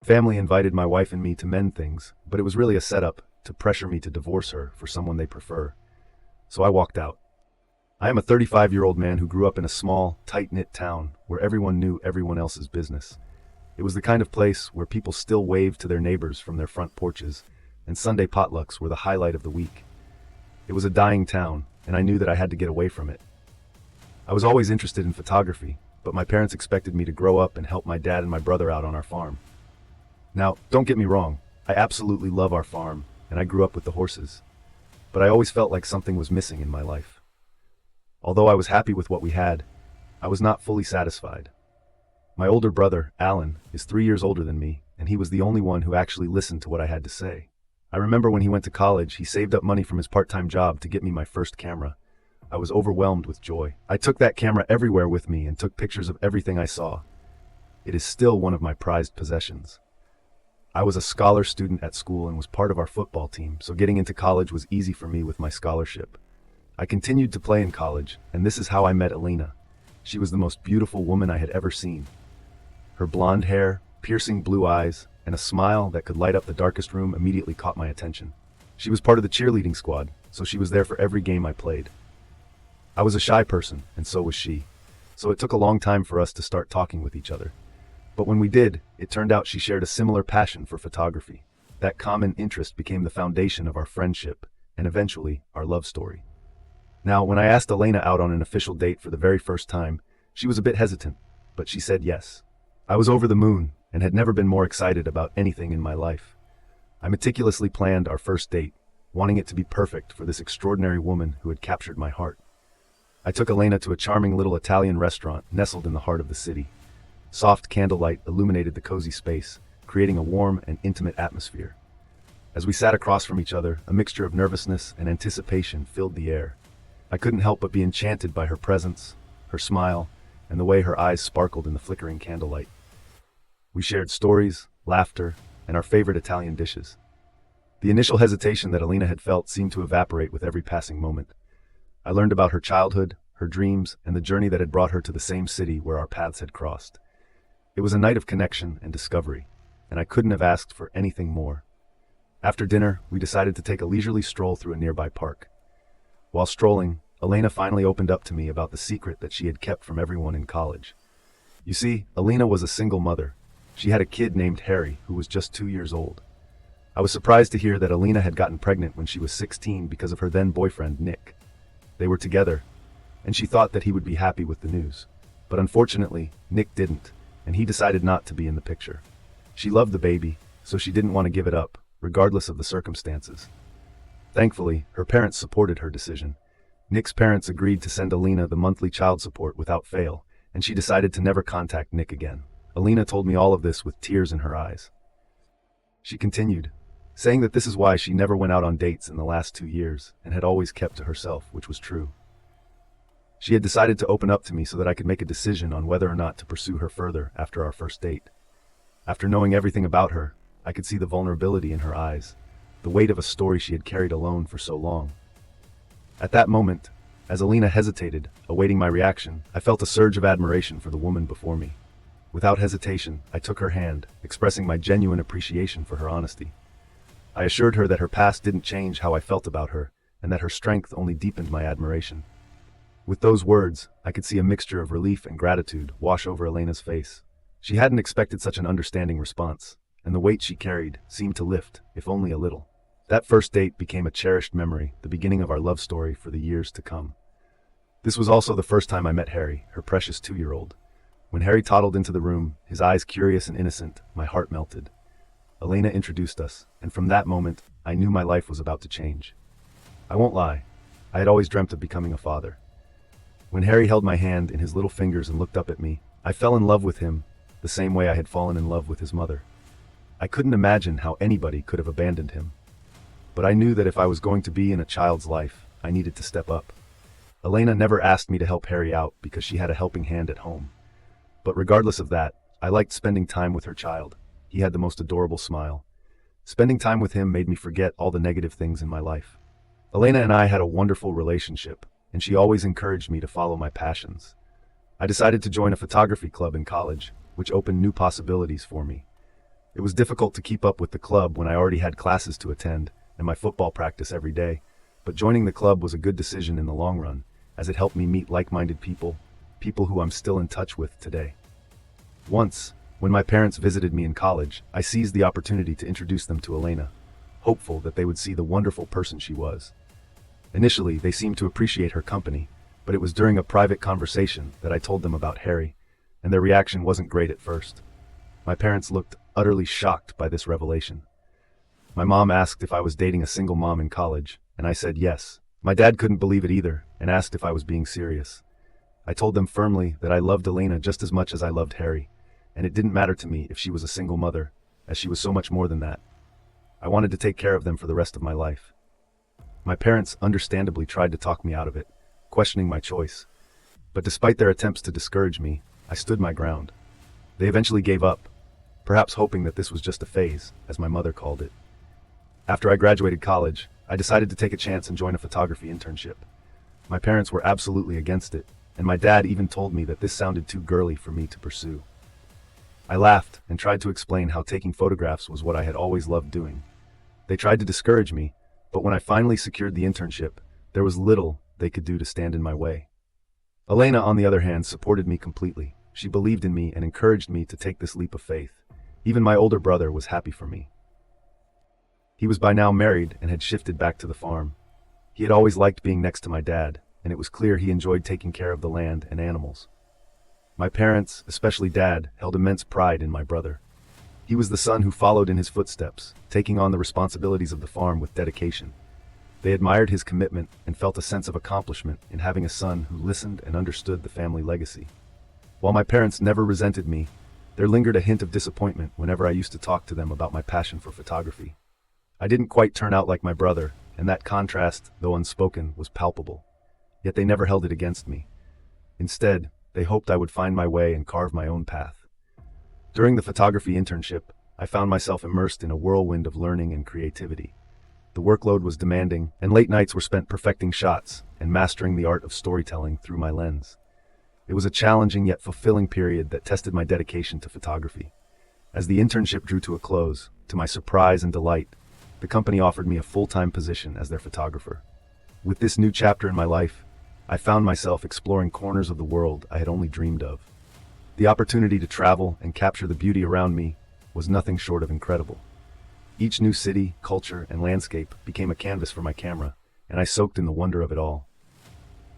Family invited my wife and me to mend things, but it was really a setup to pressure me to divorce her for someone they prefer. So I walked out. I am a 35-year-old man who grew up in a small, tight-knit town where everyone knew everyone else's business. It was the kind of place where people still waved to their neighbors from their front porches, and Sunday potlucks were the highlight of the week. It was a dying town, and I knew that I had to get away from it. I was always interested in photography, but my parents expected me to grow up and help my dad and my brother out on our farm. Now, don't get me wrong, I absolutely love our farm, and I grew up with the horses. But I always felt like something was missing in my life. Although I was happy with what we had, I was not fully satisfied. My older brother, Alan, is 3 years older than me, and he was the only one who actually listened to what I had to say. I remember when he went to college, he saved up money from his part-time job to get me my first camera. I was overwhelmed with joy. I took that camera everywhere with me and took pictures of everything I saw. It is still one of my prized possessions. I was a scholar student at school and was part of our football team, so getting into college was easy for me with my scholarship. I continued to play in college, and this is how I met Elena. She was the most beautiful woman I had ever seen. Her blonde hair, piercing blue eyes, and a smile that could light up the darkest room immediately caught my attention. She was part of the cheerleading squad, so she was there for every game I played. I was a shy person, and so was she, so it took a long time for us to start talking with each other. But when we did, it turned out she shared a similar passion for photography. That common interest became the foundation of our friendship, and eventually, our love story. Now, when I asked Elena out on an official date for the very first time, she was a bit hesitant, but she said yes. I was over the moon, and had never been more excited about anything in my life. I meticulously planned our first date, wanting it to be perfect for this extraordinary woman who had captured my heart. I took Elena to a charming little Italian restaurant nestled in the heart of the city. Soft candlelight illuminated the cozy space, creating a warm and intimate atmosphere. As we sat across from each other, a mixture of nervousness and anticipation filled the air. I couldn't help but be enchanted by her presence, her smile, and the way her eyes sparkled in the flickering candlelight. We shared stories, laughter, and our favorite Italian dishes. The initial hesitation that Elena had felt seemed to evaporate with every passing moment. I learned about her childhood, her dreams, and the journey that had brought her to the same city where our paths had crossed. It was a night of connection and discovery, and I couldn't have asked for anything more. After dinner, we decided to take a leisurely stroll through a nearby park. While strolling, Elena finally opened up to me about the secret that she had kept from everyone in college. You see, Elena was a single mother. She had a kid named Harry who was just 2 years old. I was surprised to hear that Elena had gotten pregnant when she was 16 because of her then boyfriend, Nick. They were together, and she thought that he would be happy with the news. But unfortunately, Nick didn't, and he decided not to be in the picture. She loved the baby, so she didn't want to give it up, regardless of the circumstances. Thankfully, her parents supported her decision. Nick's parents agreed to send Elena the monthly child support without fail, and she decided to never contact Nick again. Elena told me all of this with tears in her eyes. She continued, saying that this is why she never went out on dates in the last 2 years and had always kept to herself, which was true. She had decided to open up to me so that I could make a decision on whether or not to pursue her further after our first date. After knowing everything about her, I could see the vulnerability in her eyes, the weight of a story she had carried alone for so long. At that moment, as Elena hesitated, awaiting my reaction, I felt a surge of admiration for the woman before me. Without hesitation, I took her hand, expressing my genuine appreciation for her honesty. I assured her that her past didn't change how I felt about her, and that her strength only deepened my admiration. With those words, I could see a mixture of relief and gratitude wash over Elena's face. She hadn't expected such an understanding response, and the weight she carried seemed to lift, if only a little. That first date became a cherished memory, the beginning of our love story for the years to come. This was also the first time I met Harry, her precious 2-year-old. When Harry toddled into the room, his eyes curious and innocent, my heart melted. Elena introduced us, and from that moment, I knew my life was about to change. I won't lie, I had always dreamt of becoming a father. When Harry held my hand in his little fingers and looked up at me, I fell in love with him, the same way I had fallen in love with his mother. I couldn't imagine how anybody could have abandoned him. But I knew that if I was going to be in a child's life, I needed to step up. Elena never asked me to help Harry out because she had a helping hand at home. But regardless of that, I liked spending time with her child. He had the most adorable smile. Spending time with him made me forget all the negative things in my life. Elena and I had a wonderful relationship, and she always encouraged me to follow my passions. I decided to join a photography club in college, which opened new possibilities for me. It was difficult to keep up with the club when I already had classes to attend and my football practice every day, but joining the club was a good decision in the long run, as it helped me meet like-minded people, people who I'm still in touch with today. Once, when my parents visited me in college, I seized the opportunity to introduce them to Elena, hopeful that they would see the wonderful person she was. Initially, they seemed to appreciate her company, but it was during a private conversation that I told them about Harry, and their reaction wasn't great at first. My parents looked utterly shocked by this revelation. My mom asked if I was dating a single mom in college, and I said yes. My dad couldn't believe it either, and asked if I was being serious. I told them firmly that I loved Elena just as much as I loved Harry, and it didn't matter to me if she was a single mother, as she was so much more than that. I wanted to take care of them for the rest of my life. My parents understandably tried to talk me out of it, questioning my choice. But despite their attempts to discourage me, I stood my ground. They eventually gave up, perhaps hoping that this was just a phase, as my mother called it. After I graduated college, I decided to take a chance and join a photography internship. My parents were absolutely against it, and my dad even told me that this sounded too girly for me to pursue. I laughed and tried to explain how taking photographs was what I had always loved doing. They tried to discourage me, but when I finally secured the internship, there was little they could do to stand in my way. Elena, on the other hand, supported me completely. She believed in me and encouraged me to take this leap of faith. Even my older brother was happy for me. He was by now married and had shifted back to the farm. He had always liked being next to my dad, and it was clear he enjoyed taking care of the land and animals. My parents, especially Dad, held immense pride in my brother. He was the son who followed in his footsteps, taking on the responsibilities of the farm with dedication. They admired his commitment and felt a sense of accomplishment in having a son who listened and understood the family legacy. While my parents never resented me, there lingered a hint of disappointment whenever I used to talk to them about my passion for photography. I didn't quite turn out like my brother, and that contrast, though unspoken, was palpable. Yet they never held it against me. Instead, they hoped I would find my way and carve my own path. During the photography internship, I found myself immersed in a whirlwind of learning and creativity. The workload was demanding, and late nights were spent perfecting shots and mastering the art of storytelling through my lens. It was a challenging yet fulfilling period that tested my dedication to photography. As the internship drew to a close, to my surprise and delight, the company offered me a full-time position as their photographer. With this new chapter in my life, I found myself exploring corners of the world I had only dreamed of. The opportunity to travel and capture the beauty around me was nothing short of incredible. Each new city, culture, and landscape became a canvas for my camera, and I soaked in the wonder of it all.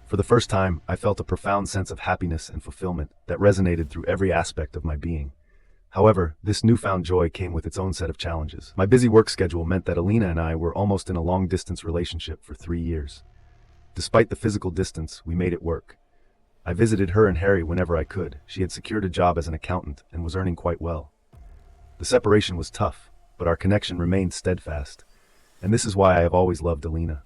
For the first time, I felt a profound sense of happiness and fulfillment that resonated through every aspect of my being. However, this newfound joy came with its own set of challenges. My busy work schedule meant that Elena and I were almost in a long-distance relationship for 3 years. Despite the physical distance, we made it work. I visited her and Harry whenever I could. She had secured a job as an accountant and was earning quite well. The separation was tough, but our connection remained steadfast, and this is why I have always loved Elena.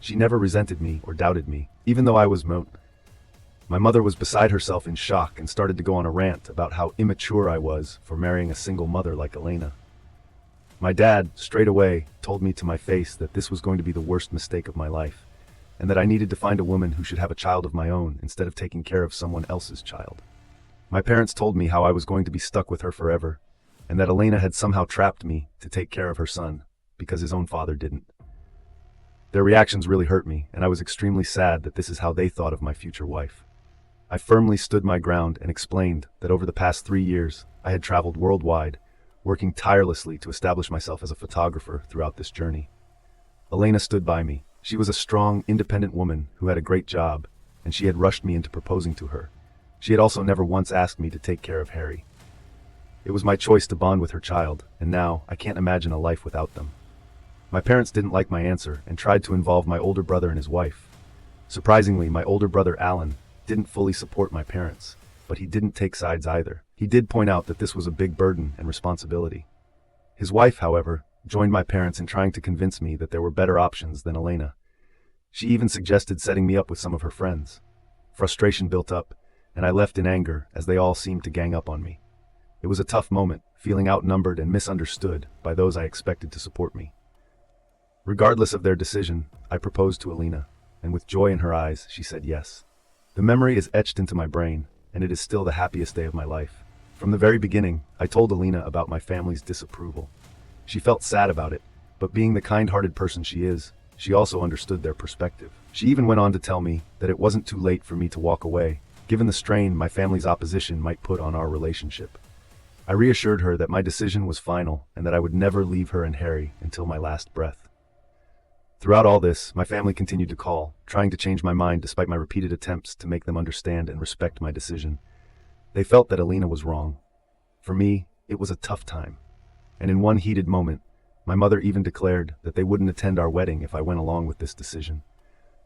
She never resented me or doubted me, even though I was My mother was beside herself in shock and started to go on a rant about how immature I was for marrying a single mother like Elena. My dad, straight away, told me to my face that this was going to be the worst mistake of my life, and that I needed to find a woman who should have a child of my own instead of taking care of someone else's child. My parents told me how I was going to be stuck with her forever, and that Elena had somehow trapped me to take care of her son, because his own father didn't. Their reactions really hurt me, and I was extremely sad that this is how they thought of my future wife. I firmly stood my ground and explained that over the past 3 years, I had traveled worldwide, working tirelessly to establish myself as a photographer throughout this journey. Elena stood by me. She was a strong, independent woman who had a great job, and she had rushed me into proposing to her. She had also never once asked me to take care of Harry. It was my choice to bond with her child, and now I can't imagine a life without them. My parents didn't like my answer and tried to involve my older brother and his wife. Surprisingly, my older brother Alan didn't fully support my parents, but he didn't take sides either. He did point out that this was a big burden and responsibility. His wife, however, joined my parents in trying to convince me that there were better options than Elena. She even suggested setting me up with some of her friends. Frustration built up, and I left in anger as they all seemed to gang up on me. It was a tough moment, feeling outnumbered and misunderstood by those I expected to support me. Regardless of their decision, I proposed to Elena, and with joy in her eyes, she said yes. The memory is etched into my brain, and it is still the happiest day of my life. From the very beginning, I told Elena about my family's disapproval. She felt sad about it, but being the kind-hearted person she is, she also understood their perspective. She even went on to tell me that it wasn't too late for me to walk away, given the strain my family's opposition might put on our relationship. I reassured her that my decision was final and that I would never leave her and Harry until my last breath. Throughout all this, my family continued to call, trying to change my mind despite my repeated attempts to make them understand and respect my decision. They felt that Elena was wrong. For me, it was a tough time. And in one heated moment, my mother even declared that they wouldn't attend our wedding if I went along with this decision.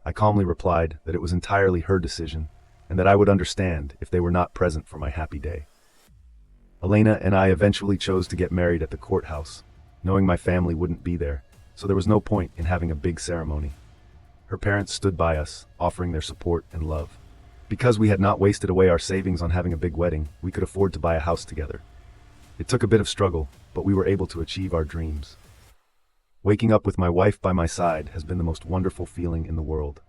I calmly replied that it was entirely her decision and that I would understand if they were not present for my happy day. Elena and I eventually chose to get married at the courthouse, knowing my family wouldn't be there, so there was no point in having a big ceremony. Her parents stood by us, offering their support and love. Because we had not wasted away our savings on having a big wedding, we could afford to buy a house together. It took a bit of struggle, but we were able to achieve our dreams. Waking up with my wife by my side has been the most wonderful feeling in the world.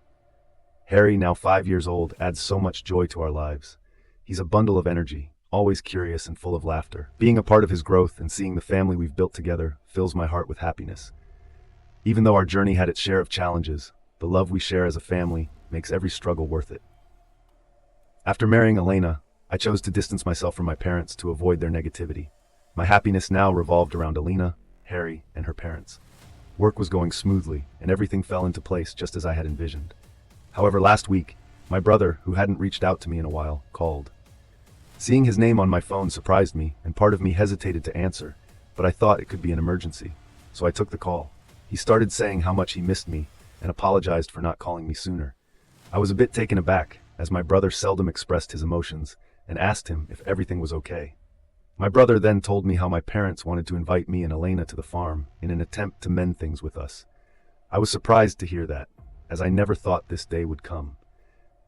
Harry, now 5 years old, adds so much joy to our lives. He's a bundle of energy, always curious and full of laughter. Being a part of his growth and seeing the family we've built together fills my heart with happiness. Even though our journey had its share of challenges, the love we share as a family makes every struggle worth it. After marrying Elena, I chose to distance myself from my parents to avoid their negativity. My happiness now revolved around Elena, Harry, and her parents. Work was going smoothly, and everything fell into place just as I had envisioned. However, last week, my brother, who hadn't reached out to me in a while, called. Seeing his name on my phone surprised me, and part of me hesitated to answer, but I thought it could be an emergency, so I took the call. He started saying how much he missed me, and apologized for not calling me sooner. I was a bit taken aback, as my brother seldom expressed his emotions, and asked him if everything was okay. My brother then told me how my parents wanted to invite me and Elena to the farm in an attempt to mend things with us. I was surprised to hear that, as I never thought this day would come.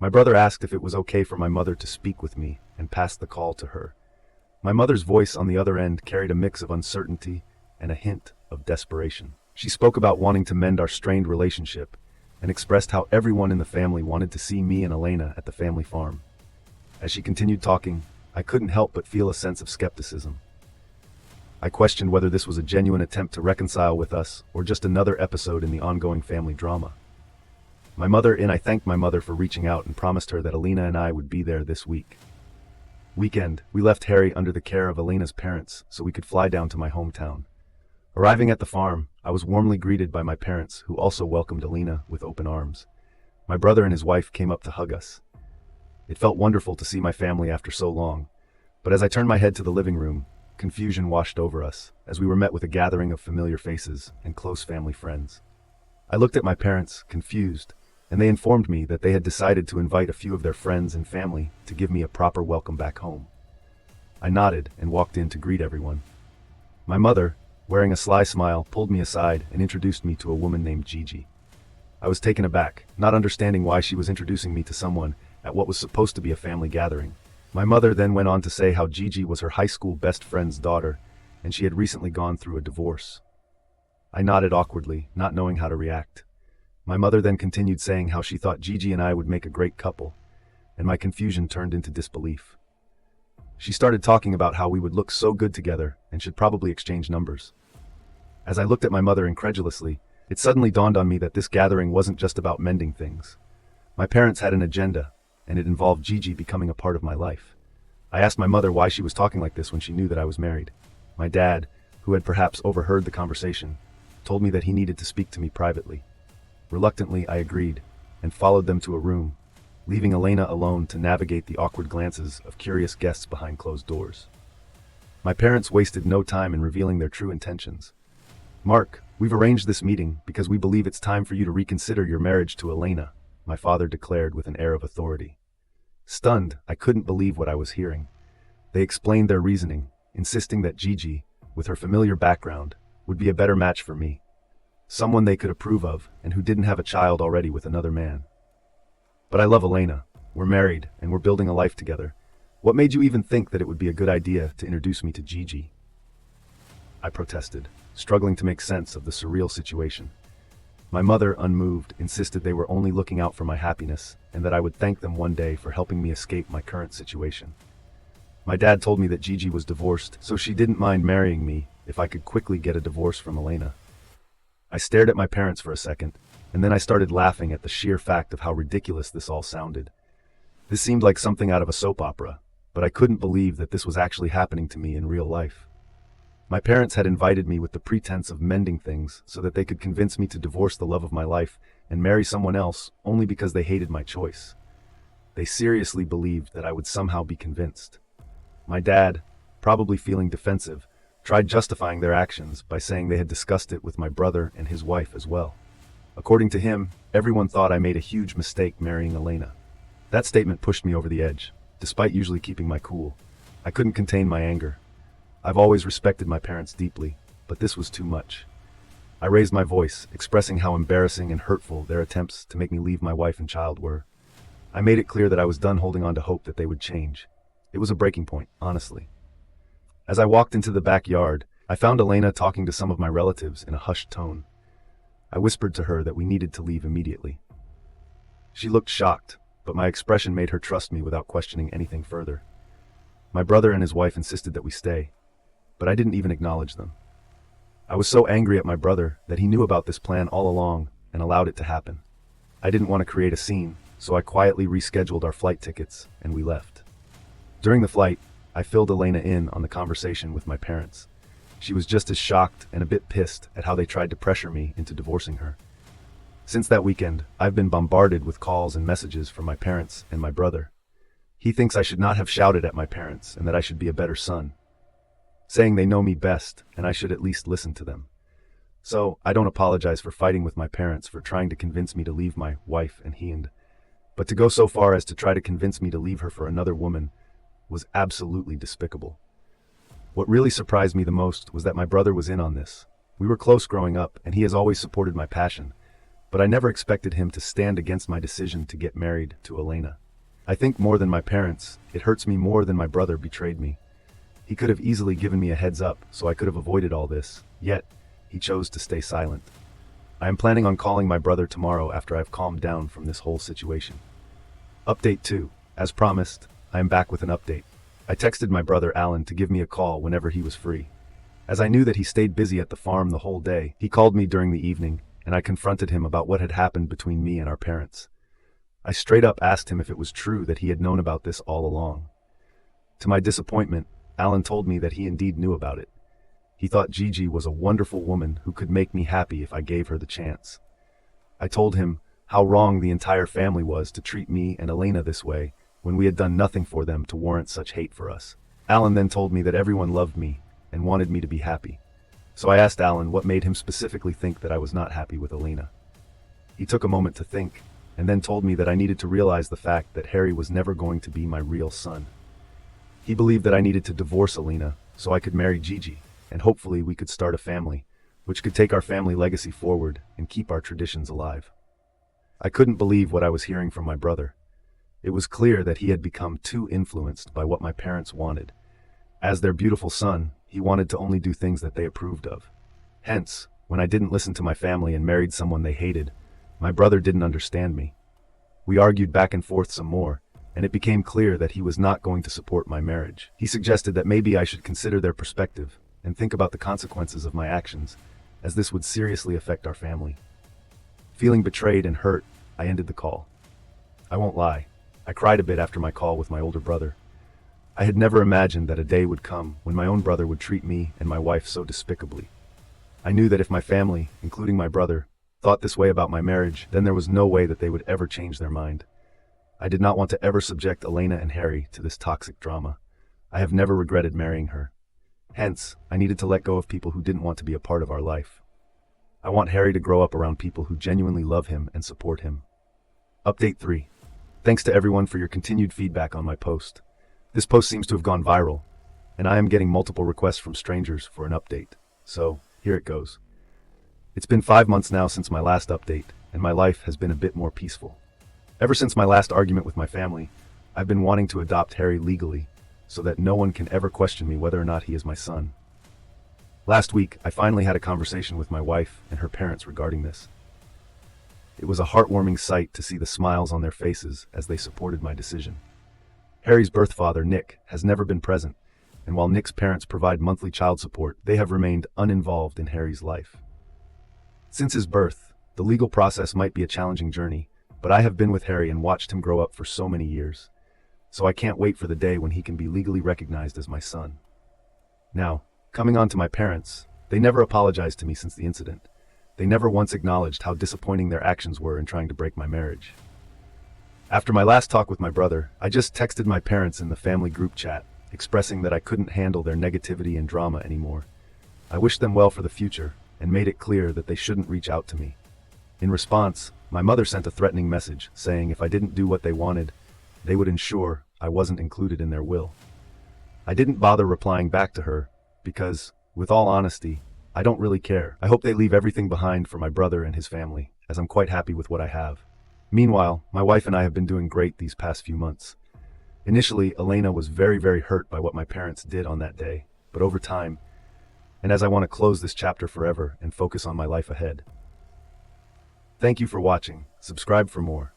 My brother asked if it was okay for my mother to speak with me and passed the call to her. My mother's voice on the other end carried a mix of uncertainty and a hint of desperation. She spoke about wanting to mend our strained relationship and expressed how everyone in the family wanted to see me and Elena at the family farm. As she continued talking, I couldn't help but feel a sense of skepticism. I questioned whether this was a genuine attempt to reconcile with us or just another episode in the ongoing family drama. I thanked my mother for reaching out and promised her that Elena and I would be there this weekend. We left Harry under the care of Elena's parents so we could fly down to my hometown. Arriving at the farm, I was warmly greeted by my parents, who also welcomed Elena with open arms. My brother and his wife came up to hug us. It felt wonderful to see my family after so long, but as I turned my head to the living room, confusion washed over us as we were met with a gathering of familiar faces and close family friends. I looked at my parents, confused, and they informed me that they had decided to invite a few of their friends and family to give me a proper welcome back home. I nodded and walked in to greet everyone. My mother, wearing a sly smile, pulled me aside and introduced me to a woman named Gigi. I was taken aback, not understanding why she was introducing me to someone at what was supposed to be a family gathering. My mother then went on to say how Gigi was her high school best friend's daughter, and she had recently gone through a divorce. I nodded awkwardly, not knowing how to react. My mother then continued saying how she thought Gigi and I would make a great couple, and my confusion turned into disbelief. She started talking about how we would look so good together and should probably exchange numbers. As I looked at my mother incredulously, it suddenly dawned on me that this gathering wasn't just about mending things. My parents had an agenda, and it involved Gigi becoming a part of my life. I asked my mother why she was talking like this when she knew that I was married. My dad, who had perhaps overheard the conversation, told me that he needed to speak to me privately. Reluctantly, I agreed, and followed them to a room, leaving Elena alone to navigate the awkward glances of curious guests behind closed doors. My parents wasted no time in revealing their true intentions. "Mark, we've arranged this meeting because we believe it's time for you to reconsider your marriage to Elena," my father declared with an air of authority. Stunned, I couldn't believe what I was hearing. They explained their reasoning, insisting that Gigi, with her familiar background, would be a better match for me. Someone they could approve of, and who didn't have a child already with another man. "But I love Elena. We're married, and we're building a life together. What made you even think that it would be a good idea to introduce me to Gigi?" I protested, struggling to make sense of the surreal situation. My mother, unmoved, insisted they were only looking out for my happiness, and that I would thank them one day for helping me escape my current situation. My dad told me that Gigi was divorced, so she didn't mind marrying me if I could quickly get a divorce from Elena. I stared at my parents for a second, and then I started laughing at the sheer fact of how ridiculous this all sounded. This seemed like something out of a soap opera, but I couldn't believe that this was actually happening to me in real life. My parents had invited me with the pretense of mending things so that they could convince me to divorce the love of my life and marry someone else only because they hated my choice. They seriously believed that I would somehow be convinced. My dad, probably feeling defensive, tried justifying their actions by saying they had discussed it with my brother and his wife as well. According to him, everyone thought I made a huge mistake marrying Elena. That statement pushed me over the edge, despite usually keeping my cool. I couldn't contain my anger. I've always respected my parents deeply, but this was too much. I raised my voice, expressing how embarrassing and hurtful their attempts to make me leave my wife and child were. I made it clear that I was done holding on to hope that they would change. It was a breaking point, honestly. As I walked into the backyard, I found Elena talking to some of my relatives in a hushed tone. I whispered to her that we needed to leave immediately. She looked shocked, but my expression made her trust me without questioning anything further. My brother and his wife insisted that we stay, but I didn't even acknowledge them. I was so angry at my brother that he knew about this plan all along and allowed it to happen. I didn't want to create a scene, so I quietly rescheduled our flight tickets and we left. During the flight, I filled Elena in on the conversation with my parents. She was just as shocked and a bit pissed at how they tried to pressure me into divorcing her. Since that weekend, I've been bombarded with calls and messages from my parents and my brother. He thinks I should not have shouted at my parents and that I should be a better son, saying they know me best and I should at least listen to them. So, I don't apologize for fighting with my parents for trying to convince me to leave my wife and Hind, but to go so far as to try to convince me to leave her for another woman was absolutely despicable. What really surprised me the most was that my brother was in on this. We were close growing up and he has always supported my passion, but I never expected him to stand against my decision to get married to Elena. I think more than my parents, it hurts me more than my brother betrayed me. He could have easily given me a heads up so I could have avoided all this, yet he chose to stay silent. I am planning on calling my brother tomorrow after I've calmed down from this whole situation. Update 2. As promised, I am back with an update. I texted my brother Alan to give me a call whenever he was free. As I knew that he stayed busy at the farm the whole day, he called me during the evening, and I confronted him about what had happened between me and our parents. I straight up asked him if it was true that he had known about this all along. To my disappointment, Alan told me that he indeed knew about it. He thought Gigi was a wonderful woman who could make me happy if I gave her the chance. I told him how wrong the entire family was to treat me and Elena this way when we had done nothing for them to warrant such hate for us. Alan then told me that everyone loved me and wanted me to be happy. So I asked Alan what made him specifically think that I was not happy with Elena. He took a moment to think, and then told me that I needed to realize the fact that Harry was never going to be my real son. He believed that I needed to divorce Elena so I could marry Gigi, and hopefully we could start a family, which could take our family legacy forward and keep our traditions alive. I couldn't believe what I was hearing from my brother. It was clear that he had become too influenced by what my parents wanted. As their beautiful son, he wanted to only do things that they approved of. Hence, when I didn't listen to my family and married someone they hated, my brother didn't understand me. We argued back and forth some more, and it became clear that he was not going to support my marriage. He suggested that maybe I should consider their perspective and think about the consequences of my actions, as this would seriously affect our family. Feeling betrayed and hurt, I ended the call. I won't lie, I cried a bit after my call with my older brother. I had never imagined that a day would come when my own brother would treat me and my wife so despicably. I knew that if my family, including my brother, thought this way about my marriage, then there was no way that they would ever change their mind. I did not want to ever subject Elena and Harry to this toxic drama. I have never regretted marrying her. Hence, I needed to let go of people who didn't want to be a part of our life. I want Harry to grow up around people who genuinely love him and support him. Update 3. Thanks to everyone for your continued feedback on my post. This post seems to have gone viral, and I am getting multiple requests from strangers for an update. So, here it goes. It's been 5 months now since my last update, and my life has been a bit more peaceful. Ever since my last argument with my family, I've been wanting to adopt Harry legally, so that no one can ever question me whether or not he is my son. Last week, I finally had a conversation with my wife and her parents regarding this. It was a heartwarming sight to see the smiles on their faces as they supported my decision. Harry's birth father, Nick, has never been present, and while Nick's parents provide monthly child support, they have remained uninvolved in Harry's life. Since his birth, the legal process might be a challenging journey, but I have been with Harry and watched him grow up for so many years. So I can't wait for the day when he can be legally recognized as my son. Now, coming on to my parents, they never apologized to me since the incident. They never once acknowledged how disappointing their actions were in trying to break my marriage. After my last talk with my brother, I just texted my parents in the family group chat, expressing that I couldn't handle their negativity and drama anymore. I wished them well for the future, and made it clear that they shouldn't reach out to me. In response, my mother sent a threatening message, saying if I didn't do what they wanted, they would ensure I wasn't included in their will. I didn't bother replying back to her, because, with all honesty, I don't really care. I hope they leave everything behind for my brother and his family, as I'm quite happy with what I have. Meanwhile, my wife and I have been doing great these past few months. Initially, Elena was very hurt by what my parents did on that day, but over time, and as I want to close this chapter forever and focus on my life ahead. Thank you for watching. Subscribe for more.